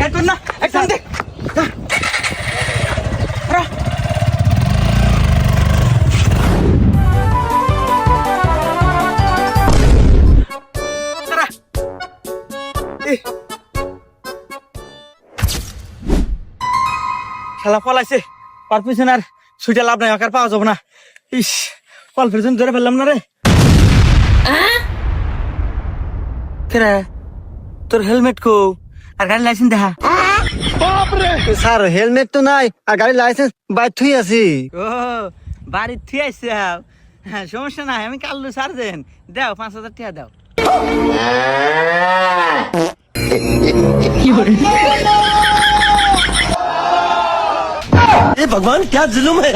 বের কর না একদম দেখ খেলা ফলাইছে পার পিছনে আর ছুটে লাভ নাই আকার পাওয়া যাবো না ইস ফল পিছনে ধরে ফেললাম না রে কেরে তোর হেলমেট কো আর গাড়ি লাইসেন্স দেখা স্যার হেলমেট তো নাই আর গাড়ির লাইসেন্স বাইর থুই আছি। ও বাড়ির থুই আইছে হ্যাঁ সমস্যা নাই আমি কাল্লু সার্জেন দাও 5,000 টাকা দাও ए भगवान क्या जुलुम है।